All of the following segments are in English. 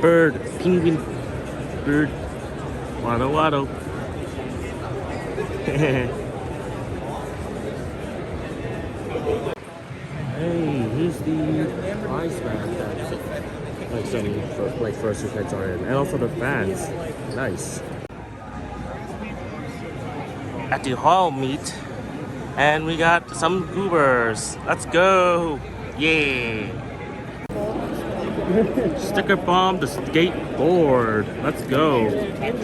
bird, penguin, bird, waddle waddle. Hey, here's the ice bag that like some like fursuit pets are in, and also the fans. Nice. At the hall meet, and we got some goobers. Let's go! Yeah! Sticker bomb the skateboard. Let's go!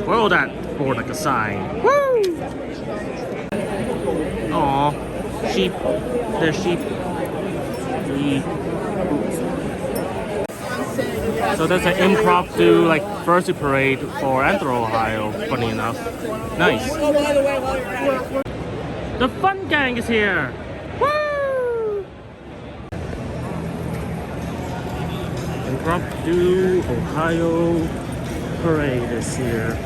Twirl that board like a sign. Woo! Aw, sheep. They're sheep. So that's an impromptu like fursuit parade for Anthro, Ohio. Funny enough, nice. The fun gang is here. Woo! Impromptu Ohio parade is here.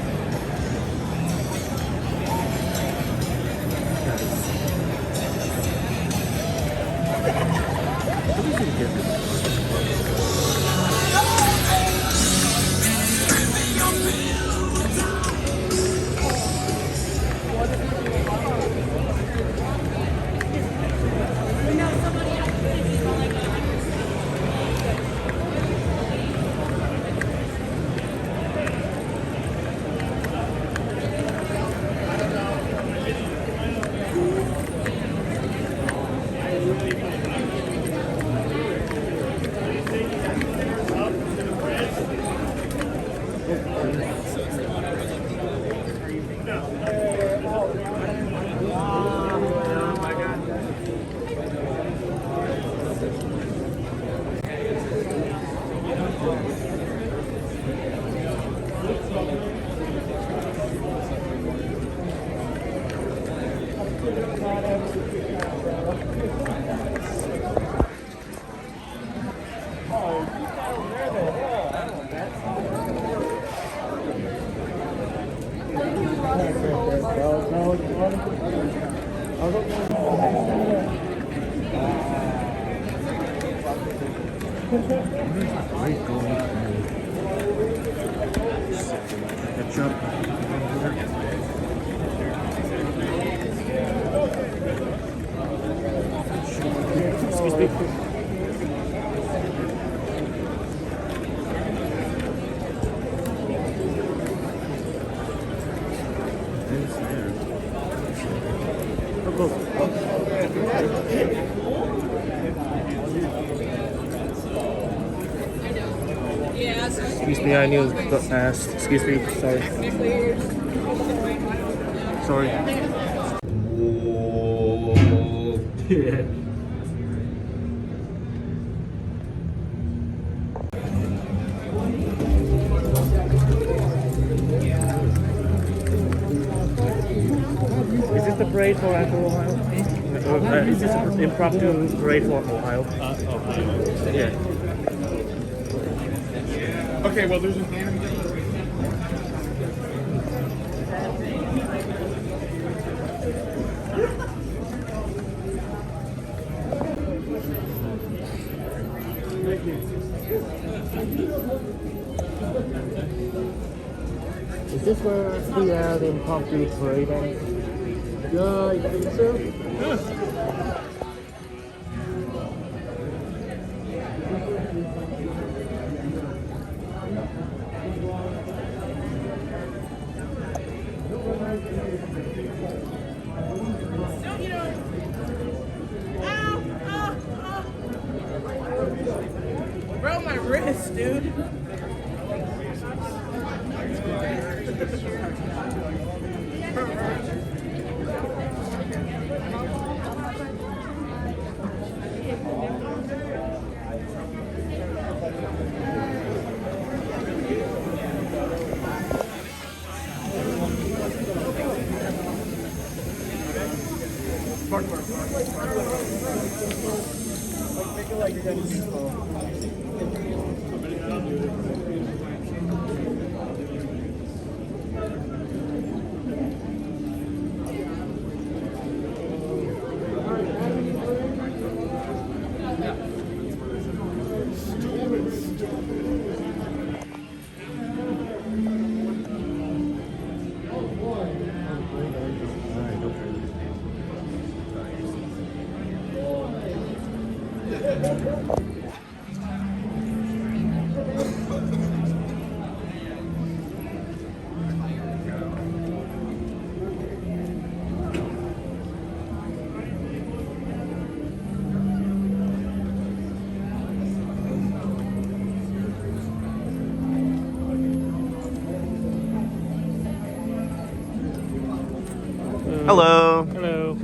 Excuse me. Excuse me, I knew the past. Excuse me, sorry. Sorry. Yeah. Is this the parade for Ohio? Is this an impromptu parade for Ohio? Ohio. Yeah. Okay, well, there's an anime. Is this where the impromptu parade ends? Yeah, you think so? Yeah. Bro, my wrist, dude. Like you're gonna use Hello. Hello.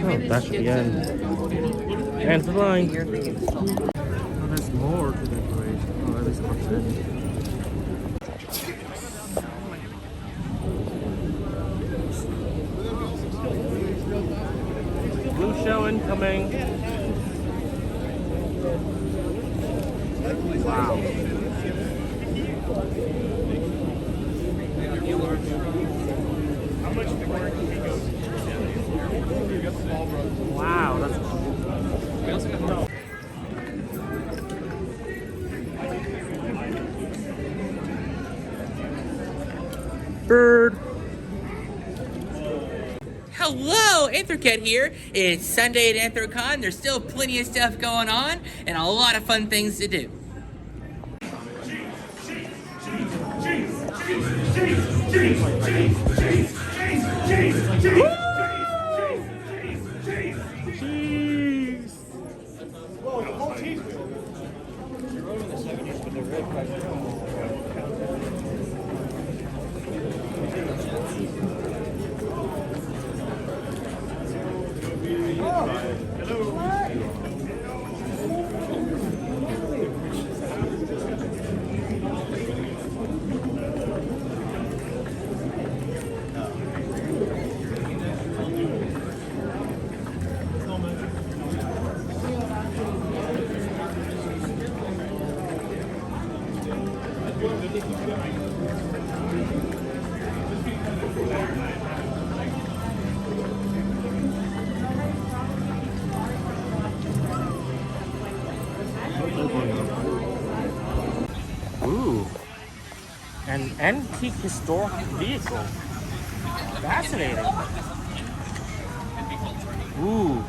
Oh, that's the end. And the line. Oh, there's more to decorate. Oh, at least what's it? Blue show incoming. Wow. Wow, that's cool. We also got bird. Hello, Anthrocat here. It's Sunday at Anthrocon. There's still plenty of stuff going on and a lot of fun things to do. Ooh, an antique historic vehicle. Fascinating. Ooh,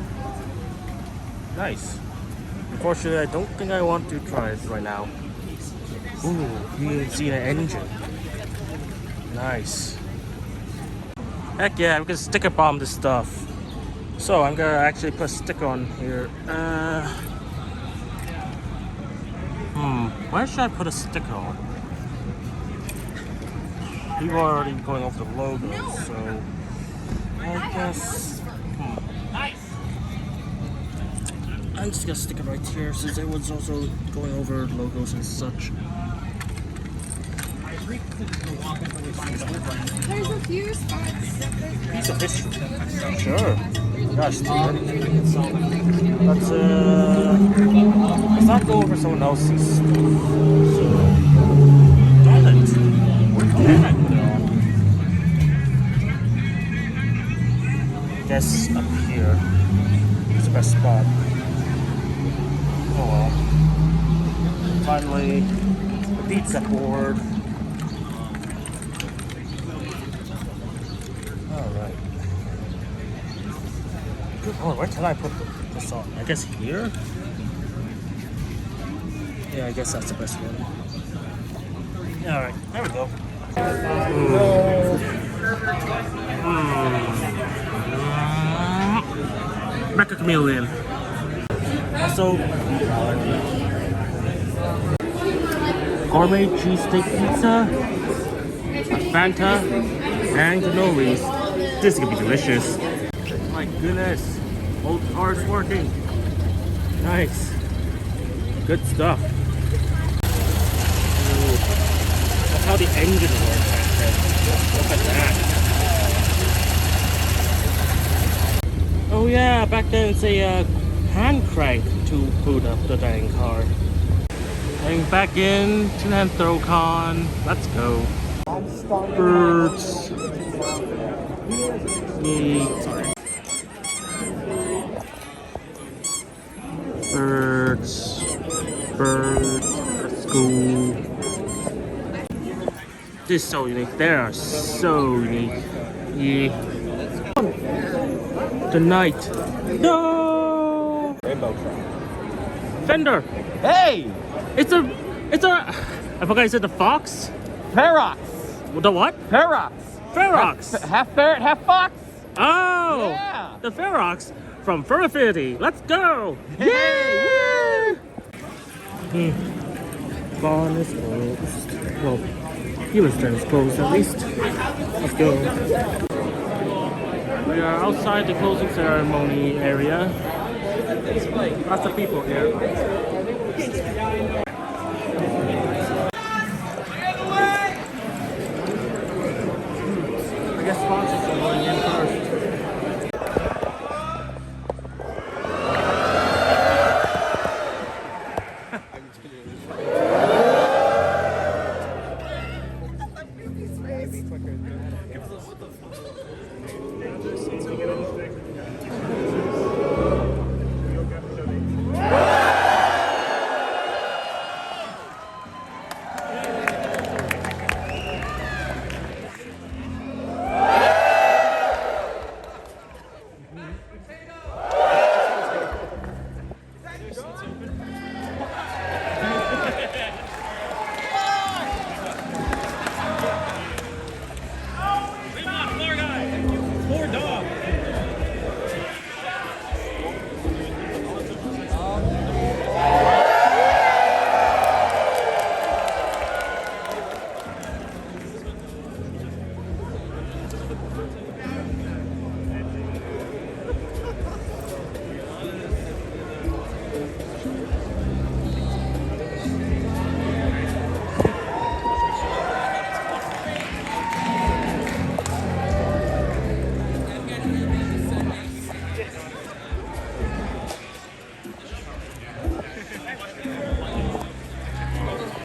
nice. Unfortunately, I don't think I want to try it right now. Ooh, you can see the engine. Nice. Heck yeah, we can sticker bomb this stuff. So I'm gonna actually put a sticker on here. Where should I put a sticker on? People are already going off the logo, so I guess. I'm just gonna stick it right here since it was also going over logos and such. There's a few spots. Piece of history. Sure. Gosh, let's not go over someone else's. So, darn it. Where can I put it on? I guess up here. It's the best spot. Oh well. Finally, the pizza board. Alright. Oh, where can I put this on? I guess here? Yeah, I guess that's the best one. Alright, there we go. Mecha Chameleon. Also, gourmet cheesesteak pizza, Fanta, and cannolis. This is gonna be delicious. My goodness, old car's working. Nice, good stuff. Ooh. That's how the engine works. Look at that. Oh yeah, back then it's a hand crank to boot up the dang car. Going back in to Anthrocon. Let's go. Birds. Yay. Sorry. Birds. Birds. Let's go. This is so unique. They are so unique. Yeah. The knight. No. Rainbow truck. Fender. Hey! It's a. I forgot you said the fox. Ferox. The what? Ferox. Ferox. Half ferret, half fox. Oh. Yeah. The Ferox from Furaffinity. Let's go. Yay! Barn is closed. Well, Houston is closed at least. Let's go. We are outside the closing ceremony area. Lots of people here. I guess sponsors are going in first.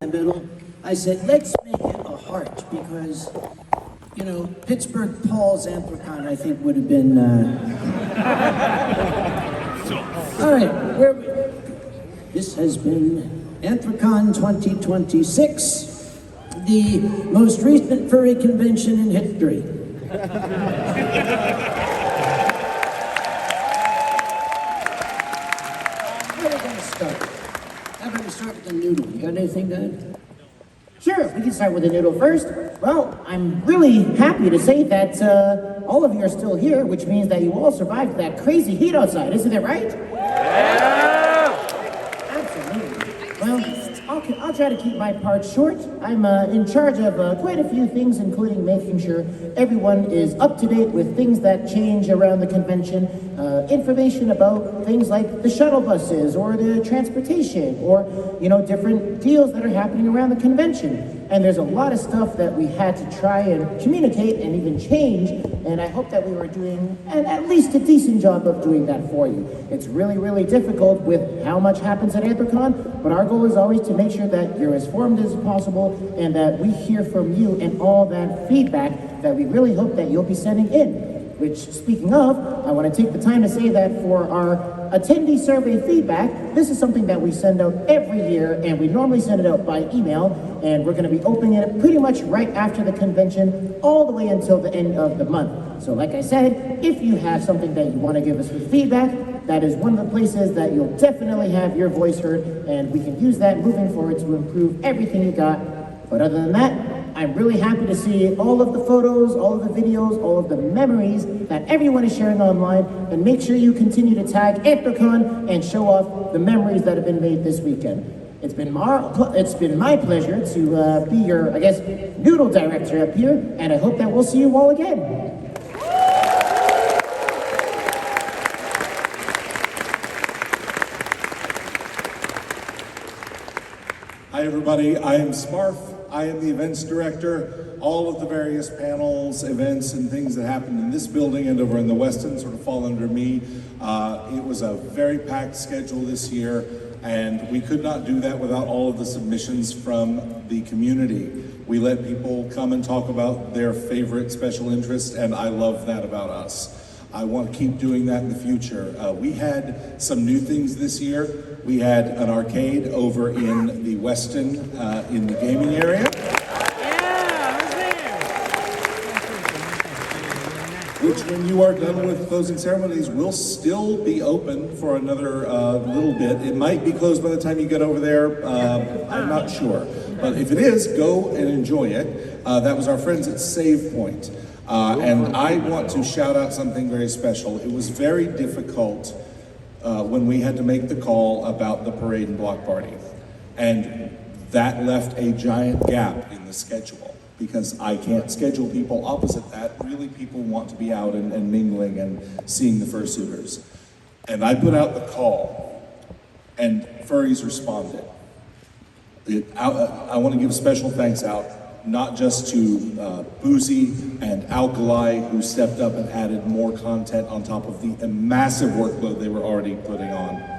Middle. I said, let's make it a heart because, you know, Pittsburgh Paul's Anthrocon, I think, would have been. All right, this has been Anthrocon 2026, the most recent furry convention in history. Where are we going to start? How about we start with the noodle? You got anything, Dad? Sure, we can start with the noodle first. Well, I'm really happy to say that all of you are still here, which means that you all survived that crazy heat outside, isn't it right? Yeah! Absolutely. Well, I'll try to keep my part short. I'm in charge of quite a few things, including making sure everyone is up to date with things that change around the convention, information about things like the shuttle buses or the transportation or, you know, different deals that are happening around the convention. And there's a lot of stuff that we had to try and communicate and even change, and I hope that we were doing at least a decent job of doing that for you. It's really, really difficult with how much happens at Anthrocon, but our goal is always to make sure that you're as informed as possible and that we hear from you and all that feedback that we really hope that you'll be sending in. Which, speaking of, I want to take the time to say that for our attendee survey feedback, this is something that we send out every year, and we normally send it out by email, and we're going to be opening it pretty much right after the convention, all the way until the end of the month. So like I said, if you have something that you want to give us for feedback, that is one of the places that you'll definitely have your voice heard, and we can use that moving forward to improve everything you got. But other than that, I'm really happy to see all of the photos, all of the videos, all of the memories that everyone is sharing online, and make sure you continue to tag Anthrocon and show off the memories that have been made this weekend. It's been my pleasure to be your, I guess, noodle director up here, and I hope that we'll see you all again. Hi everybody, I am Sparf. I am the events director. All of the various panels, events, and things that happen in this building and over in the Westin sort of fall under me. It was a very packed schedule this year, and we could not do that without all of the submissions from the community. We let people come and talk about their favorite special interest, and I love that about us. I want to keep doing that in the future. We had some new things this year. We had an arcade over in the Westin in the gaming area. Yeah, which when you are done with closing ceremonies will still be open for another little bit. It might be closed by the time you get over there. I'm not sure. But if it is, go and enjoy it. That was our friends at Save Point. And I want to shout out something very special. It was very difficult when we had to make the call about the parade and block party. And that left a giant gap in the schedule because I can't schedule people opposite that. Really, people want to be out and mingling and seeing the fursuiters. And I put out the call and furries responded. I want to give special thanks out, not just to Boozy and Alkali, who stepped up and added more content on top of the massive workload they were already putting on.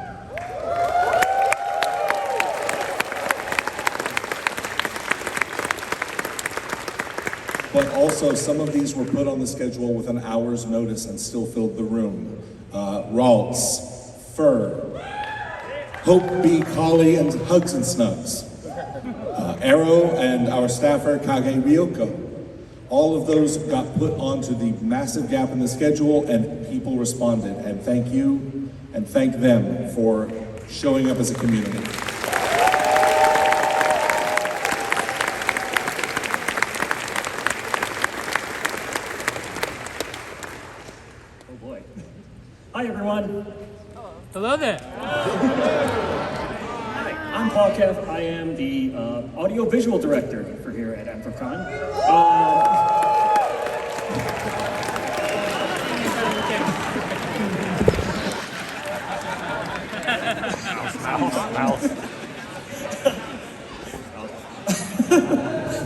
But also, some of these were put on the schedule with an hour's notice and still filled the room. Ralts, Fur, Hope B. Collie, and Hugs and Snugs. Arrow and our staffer, Kage Ryoko. All of those got put onto the massive gap in the schedule and people responded. And thank you and thank them for showing up as a community. Oh boy. Hi everyone. Hello there. I'm Paul Kev. I am the audio-visual director for here at Anthrocon.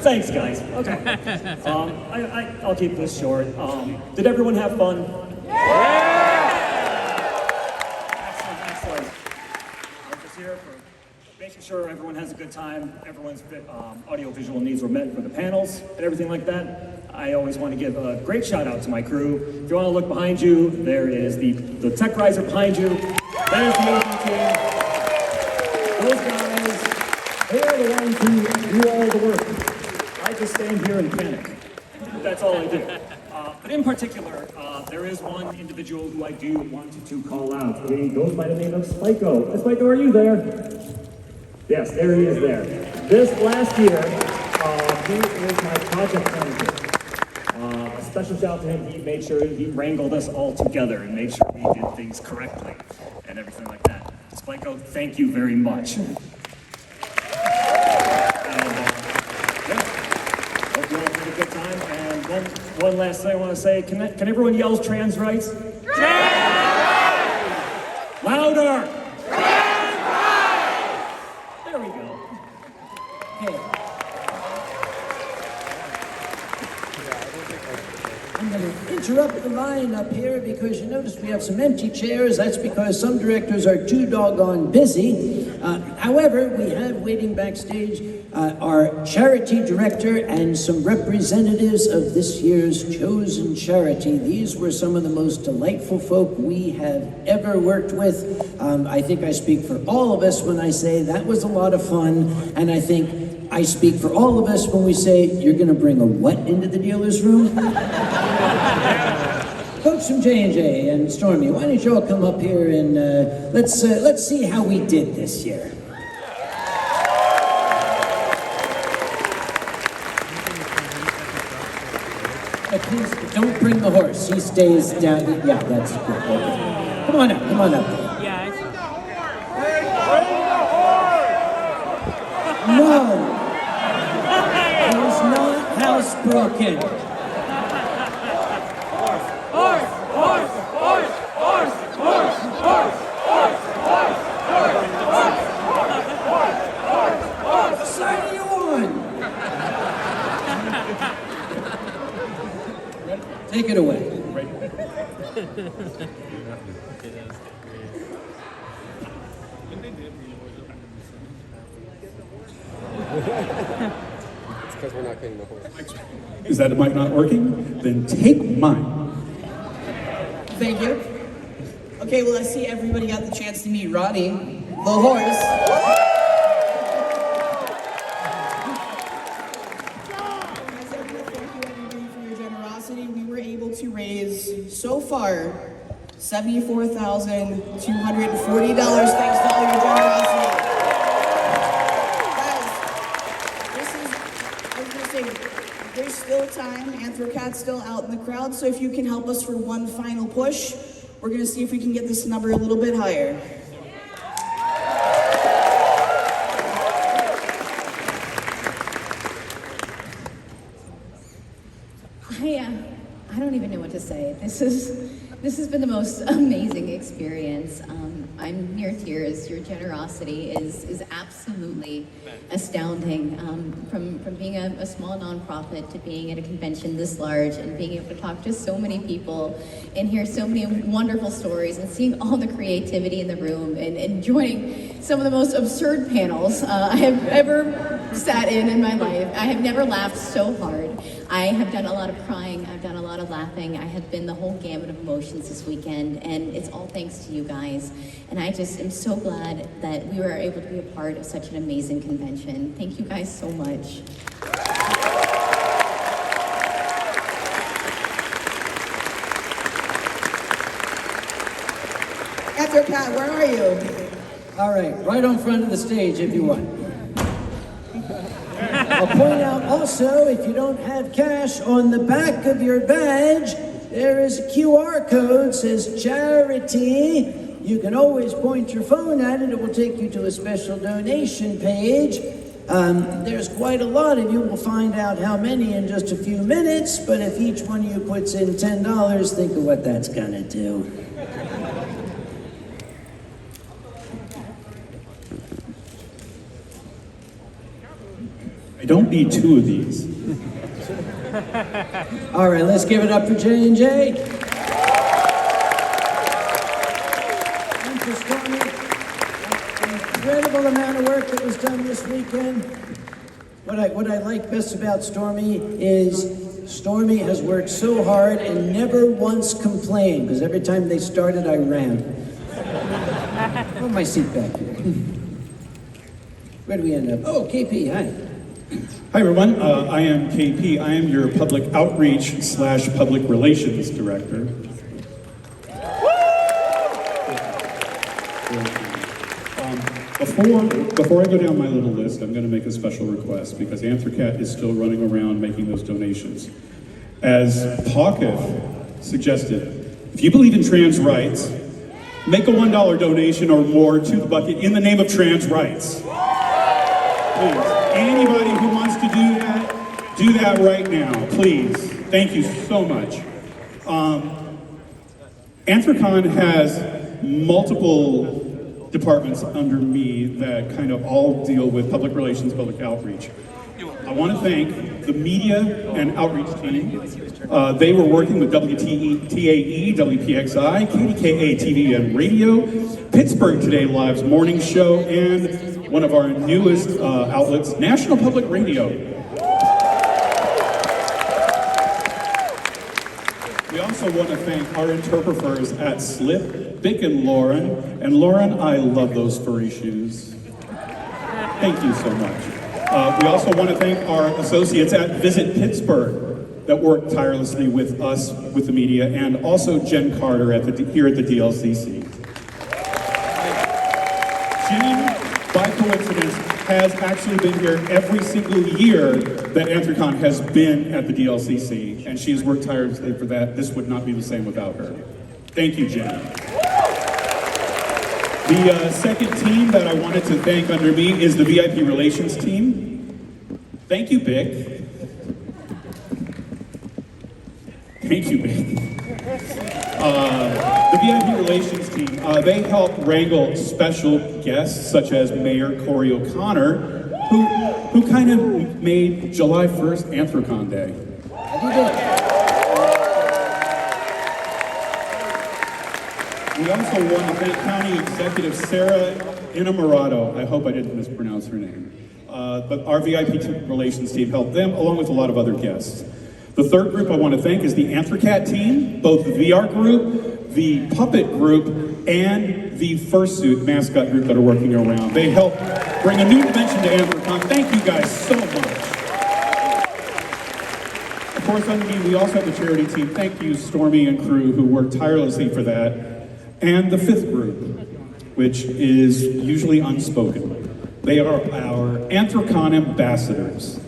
Thanks, guys. Okay. I'll keep this short. Did everyone have fun? Excellent. I'm just here for making sure everyone has a good time, everyone's audio-visual needs were met for the panels and everything like that. I always want to give a great shout out to my crew. If you want to look behind you, there is the tech riser behind you. There's the agent team. Those guys, they are the ones who do all the work. I just stand here and panic. That's all I do. But in particular, there is one individual who I do want to call out. He goes by the name of Spyco. Spyco, are you there? Yes, there he is there. This last year, he is my project manager. A special shout out to him. He made sure he wrangled us all together and made sure we did things correctly and everything like that. Spyco, thank you very much. Hope you all had a good time. And one last thing I want to say. Can everyone yell trans rights? Trans rights! Louder! There we go. Okay. I'm going to interrupt the line up here because you notice we have some empty chairs. That's because some directors are too doggone busy. However, we have waiting backstage our charity director and some representatives of this year's chosen charity. These were some of the most delightful folk we have ever worked with. I think I speak for all of us when I say that was a lot of fun, and I think I speak for all of us when we say you're going to bring a what into the dealer's room? Folks from J&J and Stormy, why don't you all come up here and let's see how we did this year. Please don't bring the horse. He stays down. Yeah, that's good. Okay. Come on up. Come on up. Yeah, No. It was not housebroken. What side are you on? Take it away. It's because we're not paying the horse. Is that mic not working? Then take mine. Thank you. Okay, well, I see everybody got the chance to meet Roddy, the horse. We were able to raise so far, $74,240 thanks to all your generosity. Guys, I was gonna say, there's still time. Anthrocat's still out in the crowd, so if you can help us for one final push, we're gonna see if we can get this number a little bit higher. I don't even know what to say. This has been the most amazing experience. I'm near tears. Your generosity is absolutely astounding. From being a small nonprofit to being at a convention this large and being able to talk to so many people and hear so many wonderful stories and seeing all the creativity in the room and joining some of the most absurd panels I have ever sat in my life. I have never laughed so hard. I have done a lot of crying. I've done a lot of laughing. I have been the whole gamut of emotions this weekend, and it's all thanks to you guys. And I just am so glad that we were able to be a part of such an amazing convention. Thank you guys so much. Anthrocat, where are you? All right, right on front of the stage if you want. I'll point out also, if you don't have cash, on the back of your badge, there is a QR code, says charity. You can always point your phone at it. It will take you to a special donation page. There's quite a lot of you. We'll find out how many in just a few minutes, but if each one of you puts in $10, think of what that's gonna do. I don't need two of these. All right, let's give it up for J&J. And for Stormy. An incredible amount of work that was done this weekend. What I like best about Stormy is Stormy has worked so hard and never once complained, because every time they started, I ran. Put my seat back here. Where do we end up? Oh, KP, hi. Hi everyone, I am KP. I am your public outreach / public relations director. Before I go down my little list, I'm going to make a special request because Anthrocat is still running around making those donations. As Pocket suggested, if you believe in trans rights, make a $1 donation or more to the bucket in the name of trans rights. Please. Anybody who wants to do that right now, please. Thank you so much. Anthrocon has multiple departments under me that kind of all deal with public relations, public outreach. I want to thank the media and outreach team. They were working with WTAE, WPXI, KDKA TV and radio, Pittsburgh Today Live's morning show, and one of our newest outlets, National Public Radio. We also want to thank our interpreters at Slip, Bick and Lauren. And Lauren, I love those furry shoes. Thank you so much. We also want to thank our associates at Visit Pittsburgh that work tirelessly with us, with the media, and also Jen Carter here at the DLCC. Jen, by coincidence, has actually been here every single year that Anthrocon has been at the DLCC, and she has worked tirelessly for that. This would not be the same without her. Thank you, Jen. The second team that I wanted to thank under me is the VIP relations team. Thank you, Bick. Thank you, Bick. The VIP relations team, they help wrangle special guests such as Mayor Corey O'Connor, who kind of made July 1st Anthrocon Day. We also want to thank County Executive Sarah Inamorado. I hope I didn't mispronounce her name. But our VIP relations team helped them, along with a lot of other guests. The third group I want to thank is the Anthrocat team, both the VR group, the puppet group, and the Fursuit mascot group that are working around. They help bring a new dimension to Anthrocon. Thank you guys so much. Of course, under me, we also have the charity team. Thank you, Stormy and crew, who work tirelessly for that. And the fifth group, which is usually unspoken. They are our Anthrocon ambassadors.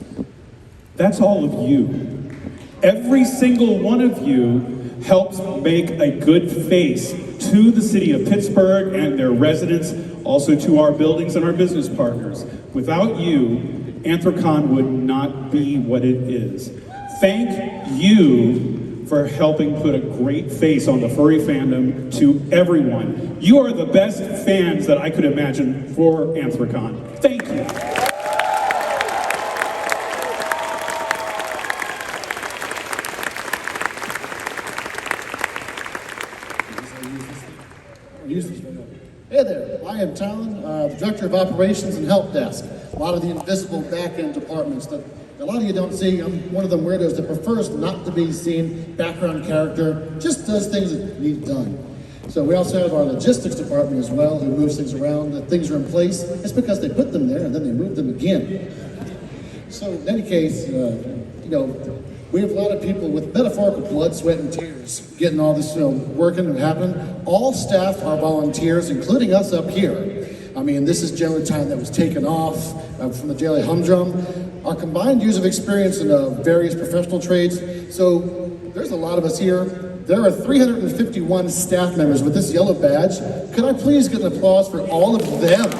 That's all of you. Every single one of you helps make a good face to the city of Pittsburgh and their residents, also to our buildings and our business partners. Without you, Anthrocon would not be what it is. Thank you for helping put a great face on the furry fandom to everyone. You are the best fans that I could imagine for Anthrocon. Thank you. Hey there, I am Talon, the Director of Operations and Help Desk. A lot of the invisible back-end departments that a lot of you don't see. I'm one of them weirdos that prefers not to be seen, background character, just does things that need done. So we also have our logistics department as well, who moves things around. That things are in place. It's because they put them there and then they move them again. So in any case, we have a lot of people with metaphorical blood, sweat, and tears getting all this working and happening. All staff are volunteers, including us up here. I mean, this is generally time that was taken off from the daily humdrum. Our combined years of experience in various professional trades. So there's a lot of us here. There are 351 staff members with this yellow badge. Could I please get an applause for all of them?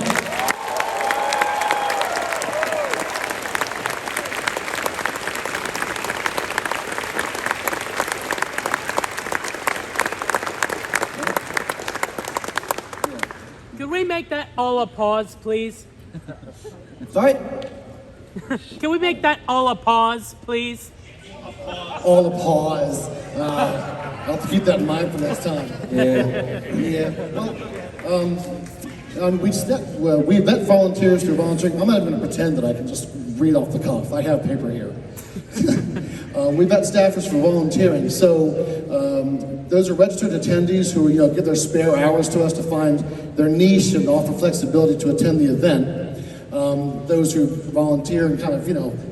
Can we make that all a pause, please? Sorry? Can we make that all a pause, please? All the pause. I'll have to keep that in mind for next time. Yeah. Well, we vet volunteers through volunteering. I'm not even going to pretend that I can just read off the cuff. I have paper here. We vet staffers for volunteering. So those are registered attendees who give their spare hours to us to find their niche and offer flexibility to attend the event. Those who volunteer and kind of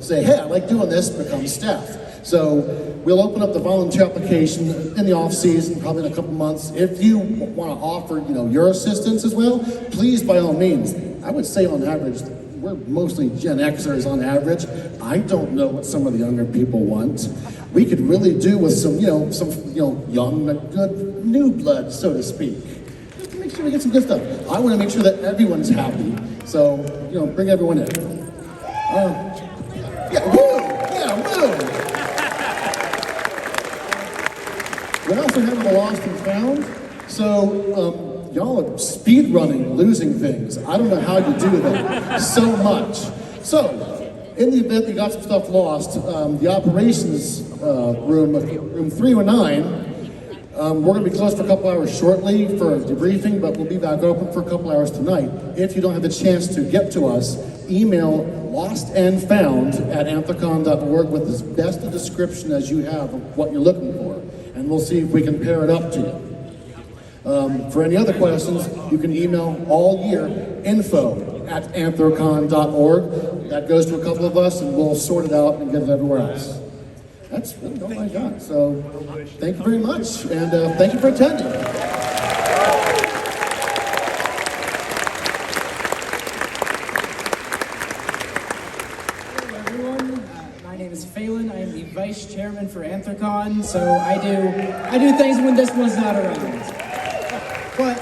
say, hey, I like doing this, become staff. So we'll open up the volunteer application in the off season, probably in a couple months. If you want to offer your assistance as well, please, by all means. I would say on average, we're mostly Gen Xers on average. I don't know what some of the younger people want. We could really do with some young, good, new blood, so to speak. Just to make sure we get some good stuff. I want to make sure that everyone's happy. So, bring everyone in. Woo! We also have the lost and found. So, y'all are speed running, losing things. I don't know how you do that so much. So, in the event you got some stuff lost, the operations room 309, we're going to be closed for a couple hours shortly for debriefing, but we'll be back open for a couple hours tonight. If you don't have the chance to get to us, email lostandfound@anthrocon.org with as best a description as you have of what you're looking for, and we'll see if we can pair it up to you. For any other questions, you can email allyearinfo@anthrocon.org. That goes to a couple of us, and we'll sort it out and get it everywhere else. That's really all I got. So thank you very much, and thank you for attending. Hello everyone, my name is Phelan. I am the vice chairman for Anthrocon, so I do things when this one's not around. But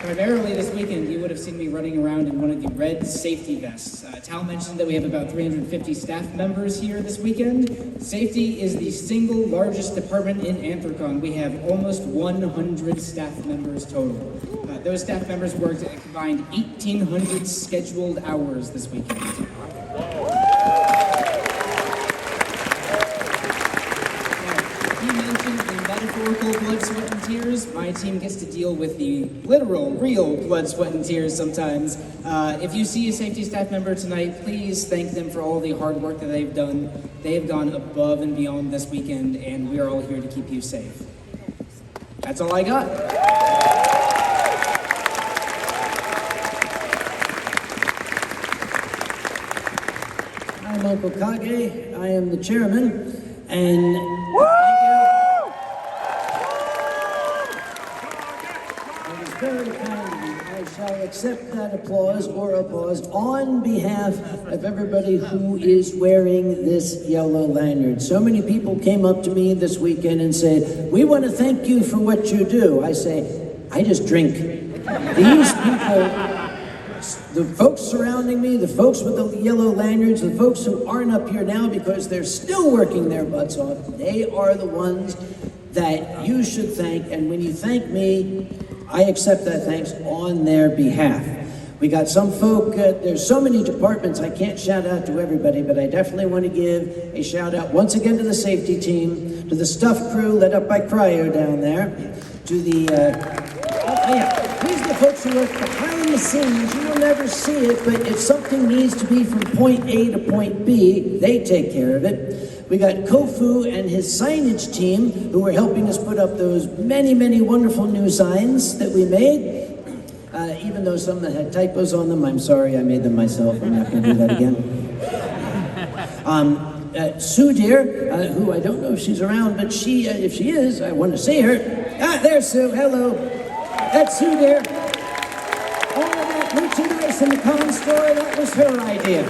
primarily this weekend, you would have seen me running around in one of the red safety vests. Tal mentioned that we have about 350 staff members here this weekend. Safety is the single largest department in Anthrocon. We have almost 100 staff members total. Those staff members worked a combined 1,800 scheduled hours this weekend. Metaphorical blood, sweat, and tears. My team gets to deal with the literal, real blood, sweat, and tears sometimes. If you see a safety staff member tonight, please thank them for all the hard work that they've done. They have gone above and beyond this weekend, and we are all here to keep you safe. That's all I got. I'm Uncle Kage. I am the chairman. And it is very kind of you. I shall accept that applause on behalf of everybody who is wearing this yellow lanyard. So many people came up to me this weekend and said, "We want to thank you for what you do." I say, "I just drink." These people, the folks surrounding me, the folks with the yellow lanyards, the folks who aren't up here now because they're still working their butts off, they are the ones that you should thank. And when you thank me, I accept that thanks on their behalf. We got some folk, there's so many departments, I can't shout out to everybody, but I definitely want to give a shout out once again to the safety team, to the stuff crew led up by Cryo down there, to the, these are the folks who work behind the scenes. You will never see it, but if something needs to be from point A to point B, they take care of it. We got Kofu and his signage team who were helping us put up those many, many wonderful new signs that we made. Even though some that had typos on them, I'm sorry, I made them myself. I'm not going to do that again. Sue dear, who I don't know if she's around, but she, if she is, I want to see her. Ah, there's Sue. Hello. That's Sue dear. All of that merchandise in the con store, that was her idea.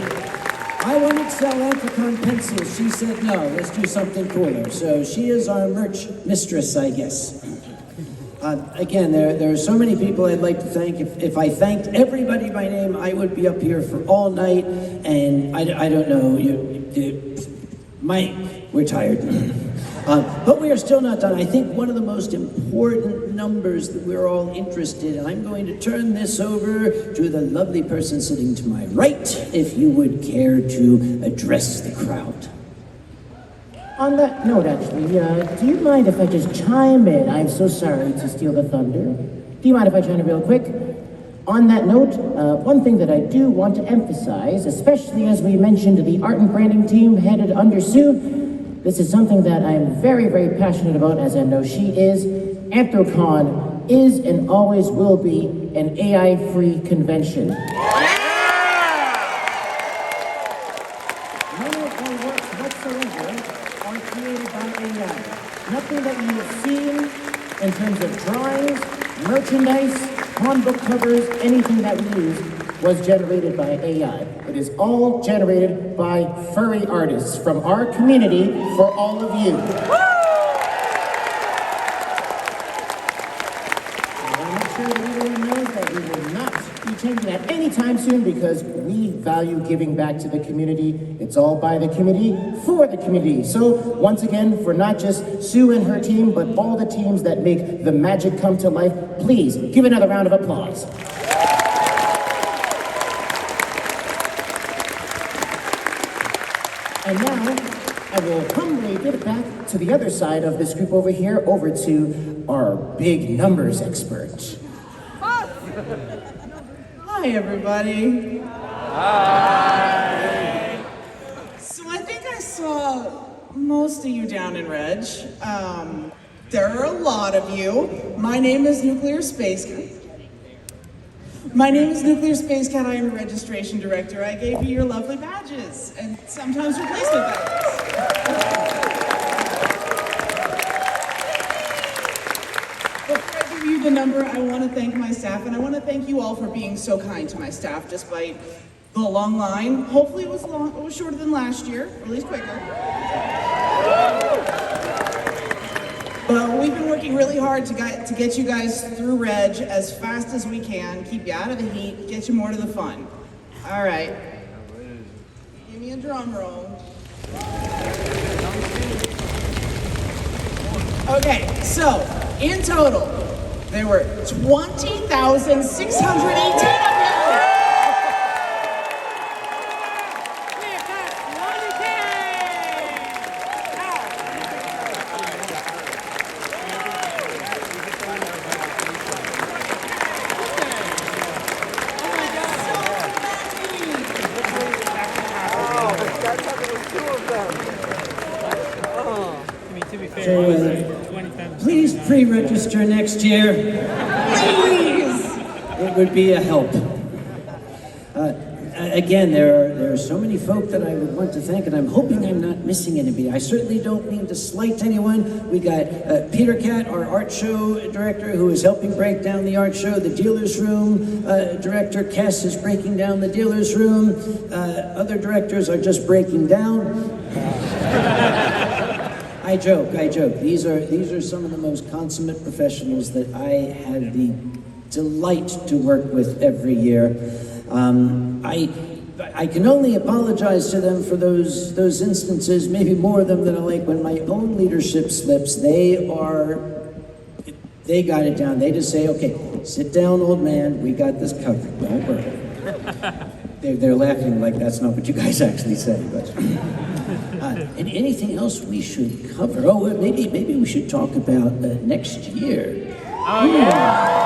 I wanted to sell Anthrocon pencils. She said, no, let's do something cooler. So she is our merch mistress, I guess. Again, there are so many people I'd like to thank. If I thanked everybody by name, I would be up here for all night. And I don't know, we're tired. But we are still not done. I think one of the most important numbers that we're all interested in, I'm going to turn this over to the lovely person sitting to my right, if you would care to address the crowd. On that note, actually, do you mind if I just chime in? I'm so sorry to steal the thunder. Do you mind if I chime in real quick? On that note, one thing that I do want to emphasize, especially as we mentioned the art and branding team headed under Sue, this is something that I'm very, very passionate about, as I know she is. Anthrocon is and always will be an AI-free convention. None of our works whatsoever are created by AI. Nothing that you have seen in terms of drawings, merchandise, comic book covers, anything that we use was generated by AI. It is all generated by furry artists from our community for all of you. I want to make sure that everyone knows that we will not be changing that anytime soon because we value giving back to the community. It's all by the community, for the community. So once again, for not just Sue and her team, but all the teams that make the magic come to life, please give another round of applause. And now, I will humbly give it back to the other side of this group over here, over to our big numbers expert. Hi, everybody. Hi. So I think I saw most of you down in Reg. There are a lot of you. My name is Nuclear Space Cat. I am your registration director. I gave you your lovely badges and sometimes replacement badges. Before I give you the number, I want to thank my staff, and I want to thank you all for being so kind to my staff despite the long line. Hopefully it was shorter than last year, or at least quicker. But we've been working really hard to get you guys through Reg as fast as we can, keep you out of the heat, get you more to the fun. All right. Give me a drum roll. Okay, so in total, there were 20,618 of you. Please pre-register next year. Please! It would be a help. again, there are so many folk that I would want to thank, and I'm hoping I'm not missing anybody. I certainly don't mean to slight anyone. We got Peter Cat, our art show director, who is helping break down the art show. The dealer's room director, Cass, is breaking down the dealer's room. Other directors are just breaking down. I joke. These are some of the most consummate professionals that I have the delight to work with every year. I can only apologize to them for those instances, maybe more of them than I like, when my own leadership slips. They got it down. They just say, okay, sit down, old man, we got this covered, don't worry. They're laughing like that's not what you guys actually say, but... and anything else we should cover? Oh, maybe we should talk about next year. Oh, yeah!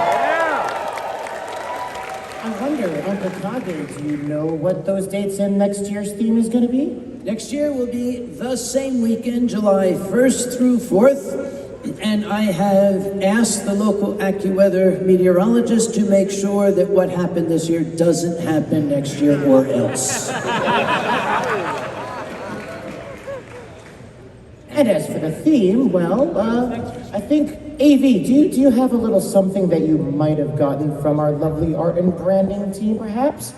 I wonder, Uncle Kage, do you know what those dates and next year's theme is going to be? Next year will be the same weekend, July 1st through 4th, and I have asked the local AccuWeather meteorologist to make sure that what happened this year doesn't happen next year or else. And as for the theme, well, I think, AV, do you have a little something that you might have gotten from our lovely art and branding team, perhaps?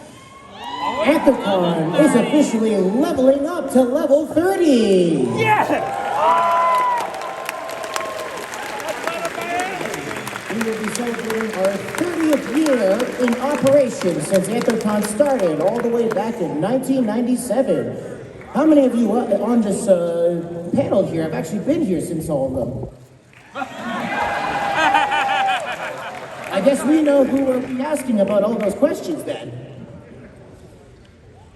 Anthrocon is officially leveling up to level 30! Yeah! We will be celebrating our 30th year in operation since Anthrocon started all the way back in 1997. How many of you on this panel here have actually been here since all of them? I guess we know who will be asking about all those questions then.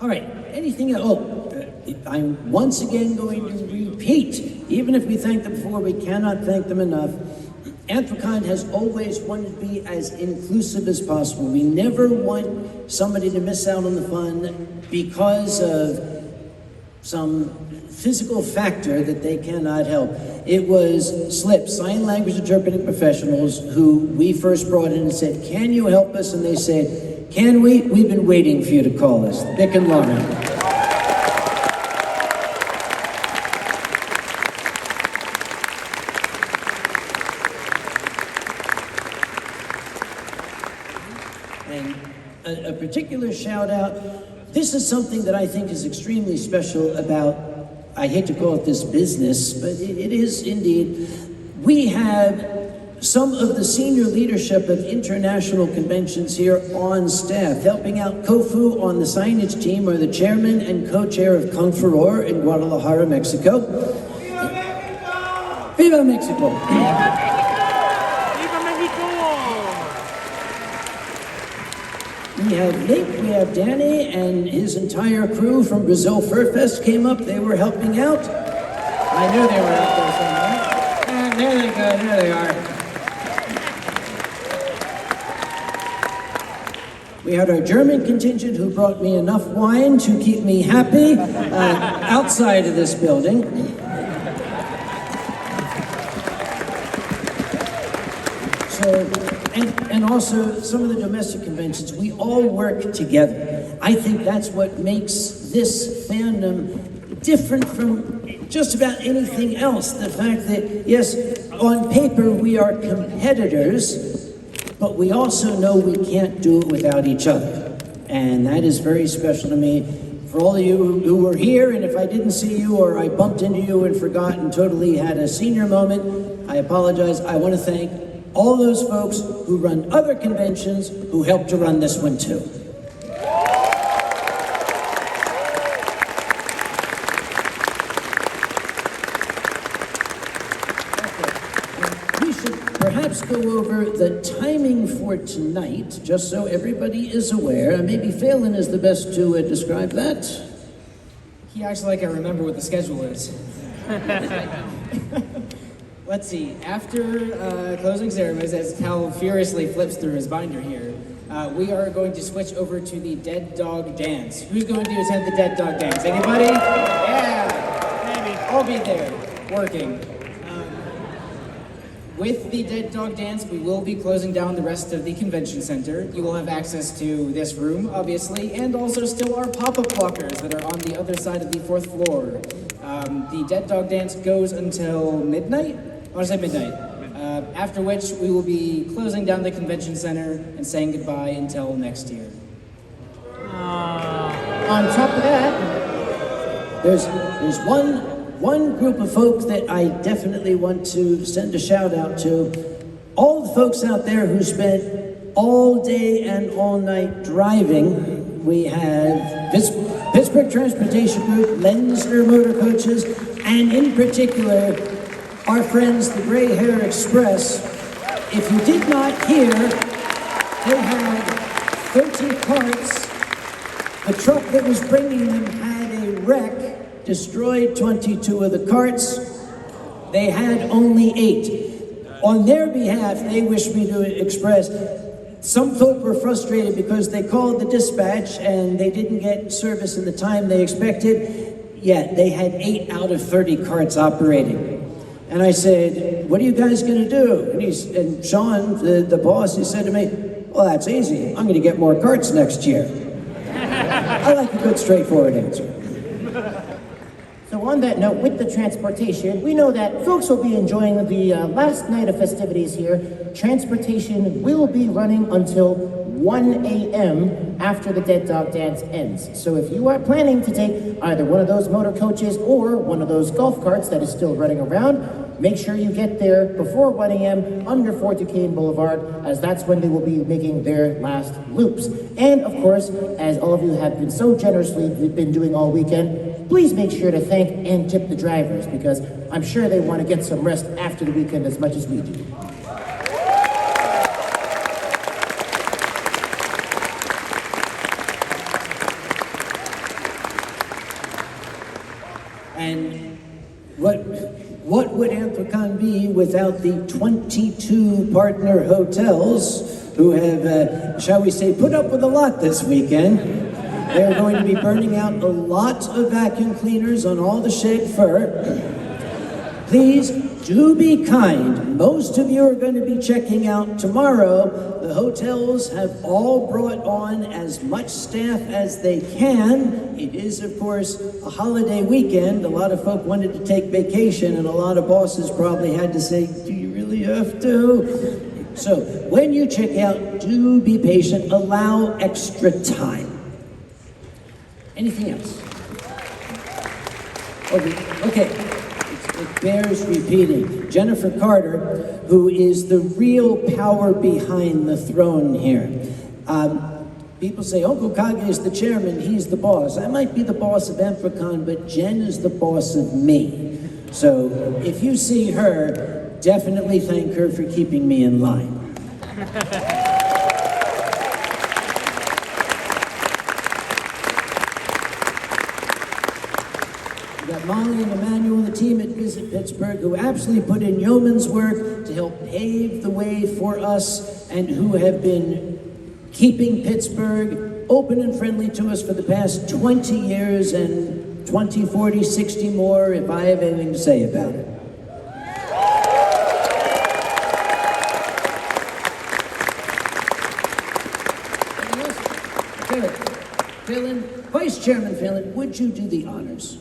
All right, anything else? I'm once again going to repeat, even if we thanked them before, we cannot thank them enough. Anthrocon has always wanted to be as inclusive as possible. We never want somebody to miss out on the fun because of some physical factor that they cannot help. It was SLIP, Sign Language Interpreting Professionals, who we first brought in and said, can you help us? And they said, can we? We've been waiting for you to call us. Vic and Lauren. And a particular shout out. This is something that I think is extremely special about, I hate to call it this business, but it is indeed. We have some of the senior leadership of international conventions here on staff. Helping out Kofu on the signage team are the chairman and co-chair of Kung Furor in Guadalajara, Mexico. Viva Mexico! Viva Mexico! We have Nick, we have Danny, and his entire crew from Brazil Fur Fest came up. They were helping out. I knew they were out there somewhere. And there they go, there they are. We had our German contingent who brought me enough wine to keep me happy outside of this building. And also some of the domestic conventions, we all work together. I think that's what makes this fandom different from just about anything else. The fact that, yes, on paper we are competitors, but we also know we can't do it without each other. And that is very special to me. For all of you who were here, and if I didn't see you or I bumped into you and forgot and totally had a senior moment, I apologize. I want to thank all those folks who run other conventions who helped to run this one too. We should perhaps go over the timing for tonight, just so everybody is aware. Maybe Phelan is the best to describe that. He acts like I remember what the schedule is. Let's see, after closing ceremonies, as Cal furiously flips through his binder here, we are going to switch over to the Dead Dog Dance. Who's going to attend the Dead Dog Dance? Anybody? Yeah, maybe. I'll be there, working. With the Dead Dog Dance, we will be closing down the rest of the convention center. You will have access to this room, obviously, and also still our pop-up lockers that are on the other side of the 4th floor. The Dead Dog Dance goes until midnight? I want to say midnight. After which, we will be closing down the convention center and saying goodbye until next year. On top of that, there's one group of folks that I definitely want to send a shout out to. All the folks out there who spent all day and all night driving. We have Pittsburgh Transportation Group, Lenzner Motor Coaches, and in particular, our friends, the Gray Hair Express. If you did not hear, they had 30 carts. The truck that was bringing them had a wreck, destroyed 22 of the carts. They had only 8. On their behalf, they wish me to express, some folk were frustrated because they called the dispatch and they didn't get service in the time they expected. Yet they had 8 out of 30 carts operating. And I said, what are you guys going to do? And Sean, the boss, he said to me, well, that's easy. I'm going to get more carts next year. I like a good, straightforward answer. so on that note, with the transportation, we know that folks will be enjoying the last night of festivities here. Transportation will be running until 1 a.m. after the Dead Dog Dance ends. So if you are planning to take either one of those motor coaches or one of those golf carts that is still running around, make sure you get there before 1 a.m. under Fort Duquesne Boulevard, as that's when they will be making their last loops. And of course, as all of you have been so generously been doing all weekend, please make sure to thank and tip the drivers, because I'm sure they want to get some rest after the weekend as much as we do. And what would Anthrocon be without the 22 partner hotels who have, shall we say, put up with a lot this weekend? They're going to be burning out a lot of vacuum cleaners on all the shed fur. Please do be kind. Most of you are going to be checking out tomorrow. The hotels have all brought on as much staff as they can. It is, of course, a holiday weekend. A lot of folk wanted to take vacation, and a lot of bosses probably had to say, do you really have to? So when you check out, do be patient. Allow extra time. Anything else? Okay. It bears repeating. Jennifer Carter, who is the real power behind the throne here. People say, Uncle Kage is the chairman, he's the boss. I might be the boss of Anthrocon, but Jen is the boss of me. So if you see her, definitely thank her for keeping me in line. We got Molly and Emmanuel, the team at Visit Pittsburgh, who absolutely put in yeoman's work to help pave the way for us and who have been keeping Pittsburgh open and friendly to us for the past 20 years and 20, 40, 60 more if I have anything to say about it. Phelan, Vice Chairman Phelan, would you do the honors?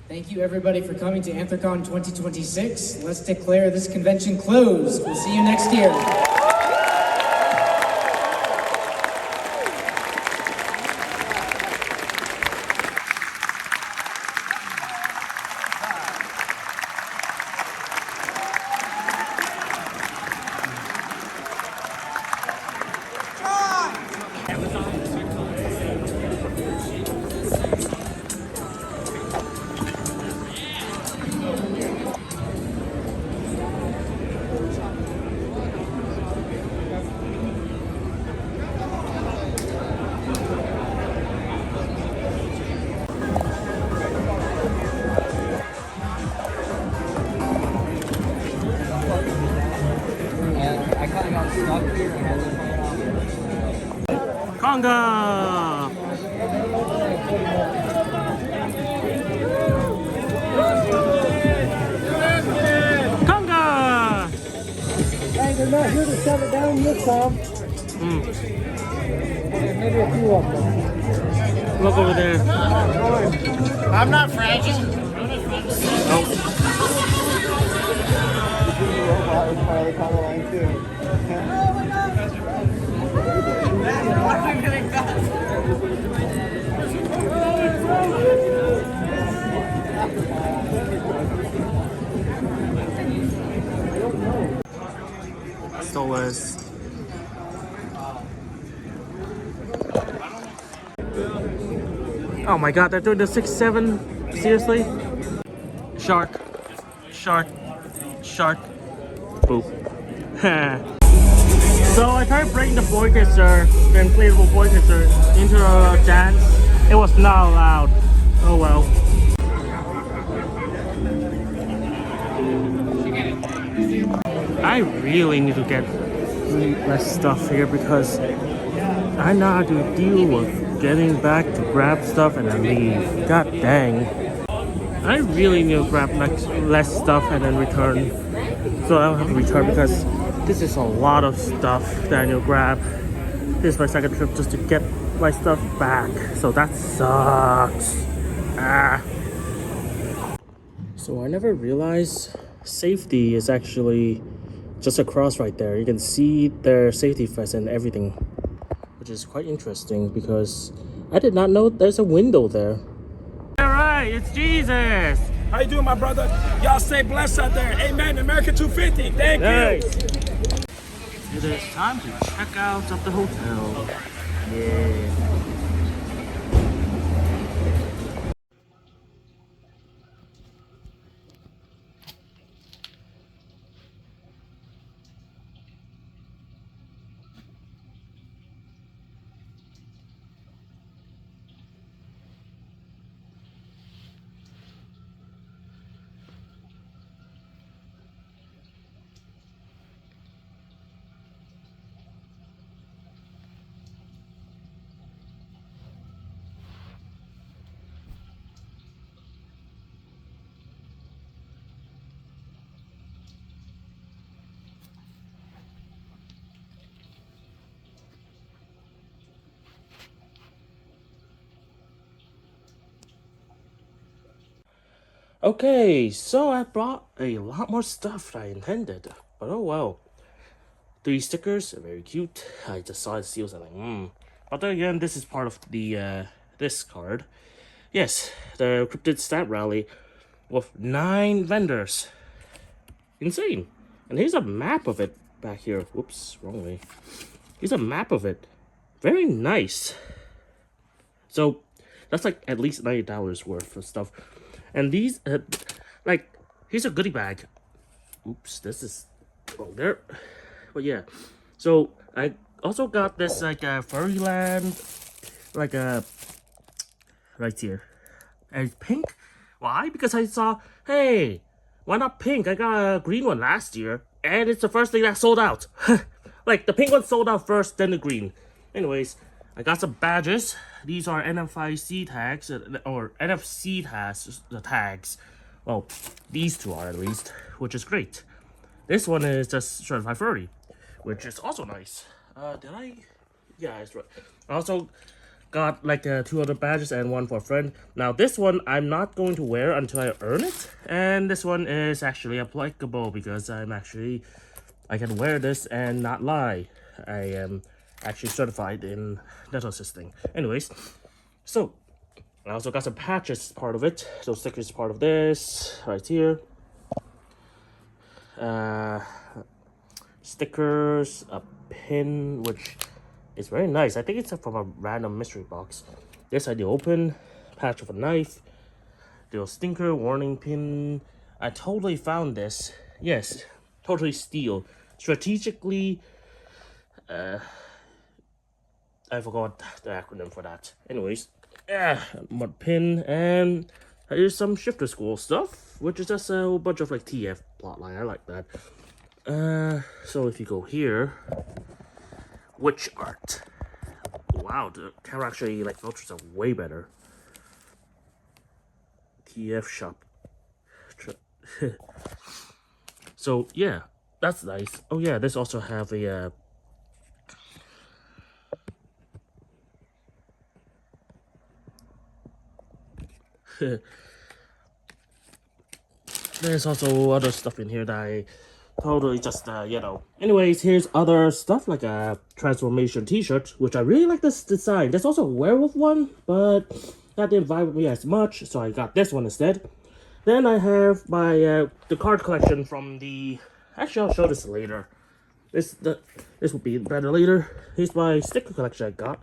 Thank you, everybody, for coming to Anthrocon 2026. Let's declare this convention closed. We'll see you next year. Conga! not here to shove it down your thumb. Maybe a few of them. Look over there. I'm not fragile. Oh. So is. Oh my god, they're doing the 6-7? Seriously? Shark. Shark. Shark. Boop. So I tried bringing the Boykisser, the inflatable Boykisser, into a dance. It was not allowed. Oh well. I really need to get less stuff here because I know how to deal with getting back to grab stuff and then leave. God dang. I really need to grab like less stuff and then return. So I don't have to return because this is a lot of stuff that I need to grab. This is my second trip just to get my stuff back. So that sucks. So I never realized safety is actually just across right there. You can see their safety vest and everything, which is quite interesting because I did not know there's a window there. All right, it's Jesus. How you doing, my brother? Y'all stay blessed out there. Amen. America 250. Thank you. It is time to check out of the hotel. Yeah. Okay, so I brought a lot more stuff than I intended, but oh well. 3 stickers, very cute. I just saw the seals and like, But then again, this is part of the this card. Yes, the Cryptid Stat Rally with 9 vendors. Insane. And here's a map of it back here. Whoops, wrong way. Here's a map of it. Very nice. So that's like at least $90 worth of stuff. And these, like, here's a goodie bag. Oops, this is wrong there. But yeah, so I also got this like a Furryland, like a right here, and pink. Why? Because I saw, hey, why not pink? I got a green one last year, and it's the first thing that sold out. Like the pink one sold out first, then the green. Anyways, I got some badges. These are NFC tags, or NFC tags. Well, these two are at least, which is great. This one is just certified furry, which is also nice. Did I? Yeah, it's right. I also got like 2 other badges and 1 for a friend. Now this one I'm not going to wear until I earn it, and this one is actually applicable because I can wear this and not lie. I am actually certified in dental assisting. Anyways, so I also got some patches part of it. Those stickers part of this right here. Stickers, a pin, which is very nice. I think it's from a random mystery box. This I did open. Patch of a knife. Little stinker, warning pin. I totally found this. Yes, totally steal. Strategically, I forgot the acronym for that. Anyways, mud pin, and here's some shifter school stuff, which is just a whole bunch of like TF plotline. I like that. So if you go here, witch art. Wow, the camera actually like filters are way better. TF shop. So yeah, that's nice. Oh yeah, this also have a there's also other stuff in here that I totally just, you know. Anyways, here's other stuff like a transformation t-shirt, which I really like this design. There's also a werewolf one, but that didn't vibe with me as much, so I got this one instead. Then I have my, the card collection from the, actually I'll show this later. This will be better later. Here's my sticker collection I got.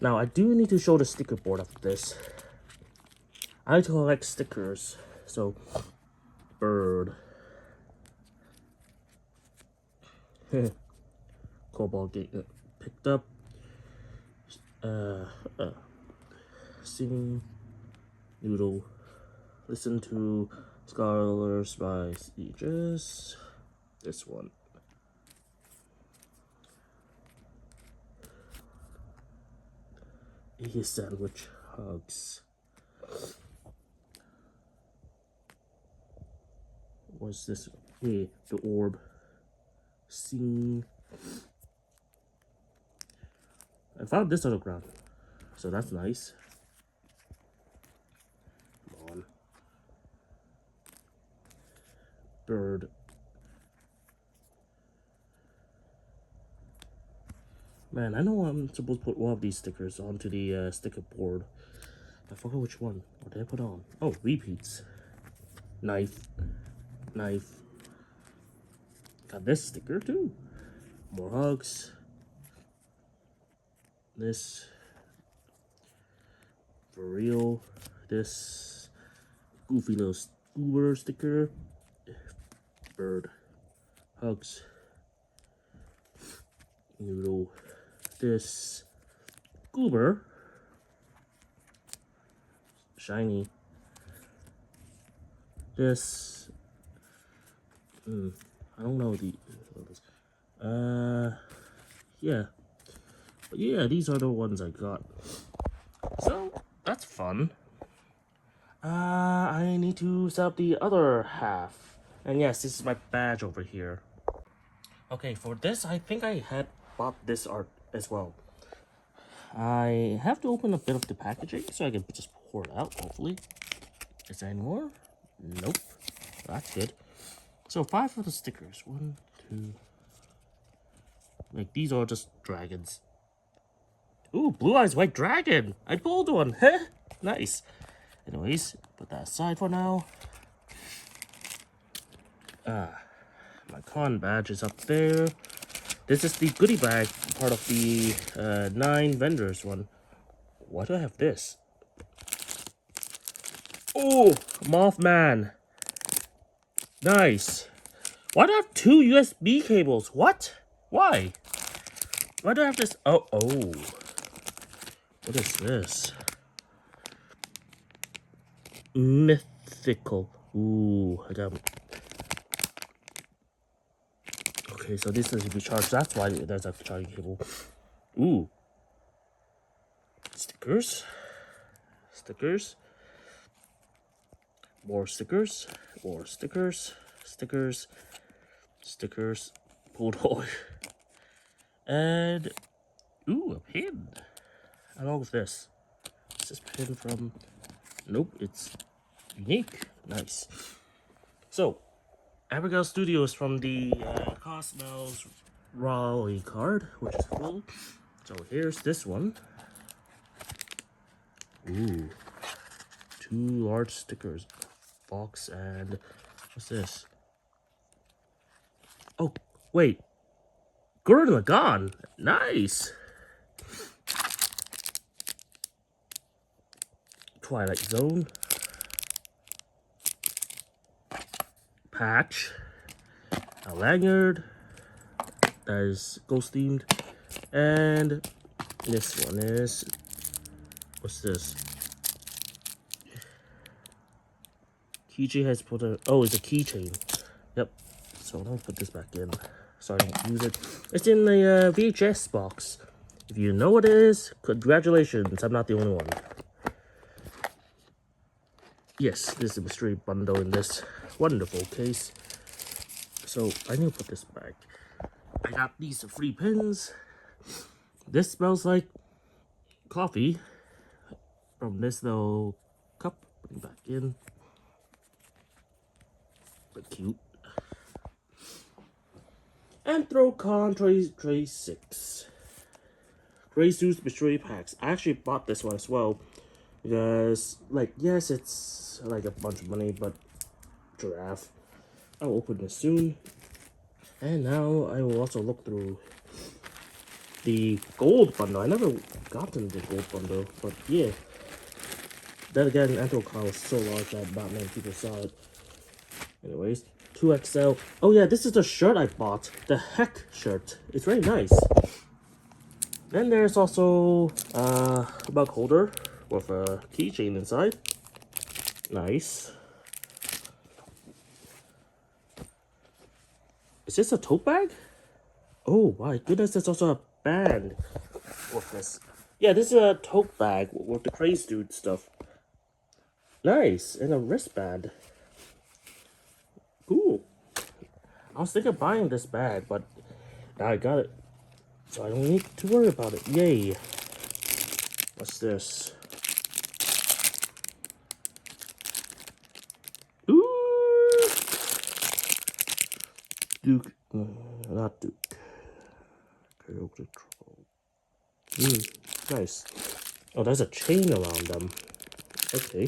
Now I do need to show the sticker board of this. I like to collect stickers, so bird. Cobalt gate picked up. Singing noodle. Listen to scholars by Aegis. This one. A sandwich hugs. What's this? Hey, the orb. Scene. I found this on the ground, so that's nice. Come on. Bird. Man, I know I'm supposed to put one of these stickers onto the sticker board. I forgot which one. What did I put on? Oh, repeats. Knife. Knife. Got this sticker too. More hugs. This. For real. This. Goofy little scuba sticker. Bird. Hugs. Noodle. This. Goober. Shiny. This. I don't know the. Yeah. But yeah, these are the ones I got. So that's fun. I need to set up the other half. And yes, this is my badge over here. Okay, for this, I think I had bought this art as well. I have to open a bit of the packaging so I can just pour it out, hopefully. Is there any more? Nope. That's good. So 5 of the stickers. 1, 2. Like, these are just dragons. Ooh, Blue Eyes White Dragon! I pulled one! Heh! Nice. Anyways, put that aside for now. My con badge is up there. This is the goodie bag, part of the 9 vendors one. Why do I have this? Oh, Mothman. Nice. Why do I have 2 USB cables? What? Why? Why do I have this? Oh. What is this? Mythical. Ooh, I got. Okay, so this is to be charged. That's why there's a charging cable. Ooh. Stickers. Stickers. More stickers. More stickers. Stickers. Stickers. Pulled toy. And ooh, a pin. Along with this. Is this pin from? Nope, it's unique. Nice. So, Abigail Studios from the Cosmos Raleigh card, which is cool. So here's this one. Ooh, 2 large stickers. Fox and what's this? Oh, wait. Gurren Lagann. Nice. Twilight Zone. Patch. A lanyard. That is ghost themed. And this one is. What's this? Keychain has put a. Oh, it's a keychain. Yep. So I'll put this back in. Sorry, I didn't use it. It's in the VHS box. If you know what it is, congratulations. I'm not the only one. Yes, this is a mystery bundle in this wonderful case. So I need to put this back. I got these 3 pins. This smells like coffee from this little cup. Put it back in. But cute. Anthrocon Tray 6. Fursuits mystery packs. I actually bought this one as well. Because, like, yes, it's like a bunch of money, but giraffe. I'll open this soon. And now I will also look through the gold bundle. I never gotten the gold bundle, but yeah. Then again, Anthrocon was so large that not many people saw it. Anyways, 2XL. Oh yeah, this is the shirt I bought. The Heck shirt. It's very nice. Then there's also a mug holder with a keychain inside. Nice. Is this a tote bag? Oh my goodness, there's also a band with this. Yeah, this is a tote bag with the Crazy Dude stuff. Nice, and a wristband. Cool. I was thinking of buying this bag, but now I got it. So I don't need to worry about it. Yay. What's this? Ooh. Duke. Not Duke. Nice. Oh, there's a chain around them. Okay.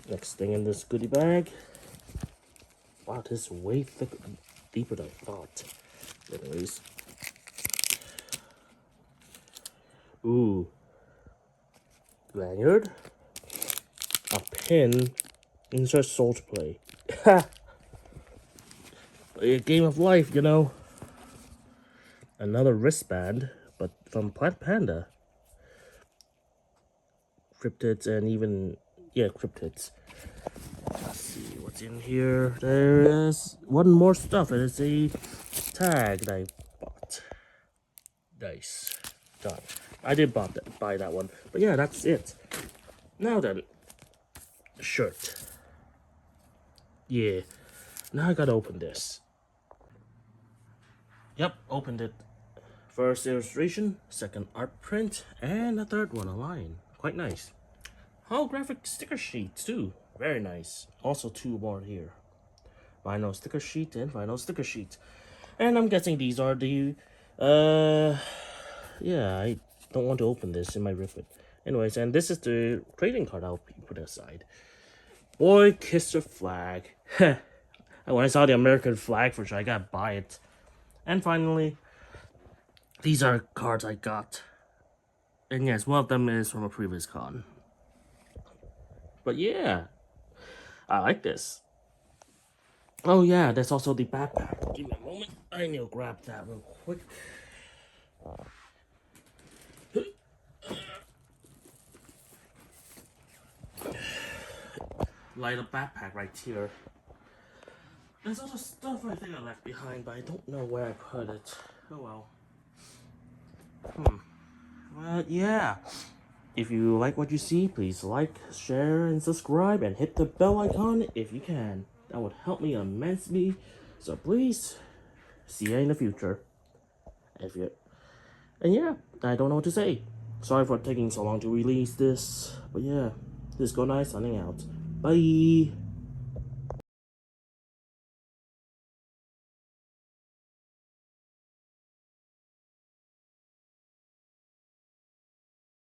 Next thing in this goodie bag. Wow, this is way thicker, deeper than I thought. Anyways. Ooh. Lanyard. A pin. Insert soul to play. Ha! A game of life, you know. Another wristband, but from Plant Panda. Cryptids and even, yeah, cryptids. Let's see what's in here. There is one more stuff. It is a tag that I bought. Nice. Done. I did buy that one. But yeah, that's it. Now then. Shirt. Yeah. Now I gotta open this. Yep, opened it. First illustration, second art print, and a third one online. Quite nice. Holographic sticker sheets too. Very nice. Also 2 more here. Vinyl sticker sheet and vinyl sticker sheet. And I'm guessing these are the yeah, I don't want to open this. It might rip it. Anyways, and this is the trading card I'll put aside. Boykisser flag. And when I saw the American flag for sure, I gotta buy it. And finally, these are cards I got. And yes, one of them is from a previous con. But yeah, I like this. Oh yeah, there's also the backpack. Give me a moment. I need to grab that real quick. Light up backpack right here. There's other stuff I think I left behind, but I don't know where I put it. Oh well. Well, yeah. If you like what you see, please like, share, and subscribe, and hit the bell icon if you can. That would help me immensely. So please, see you in the future. And yeah, I don't know what to say. Sorry for taking so long to release this. But yeah, this is Go Nice signing out. Bye!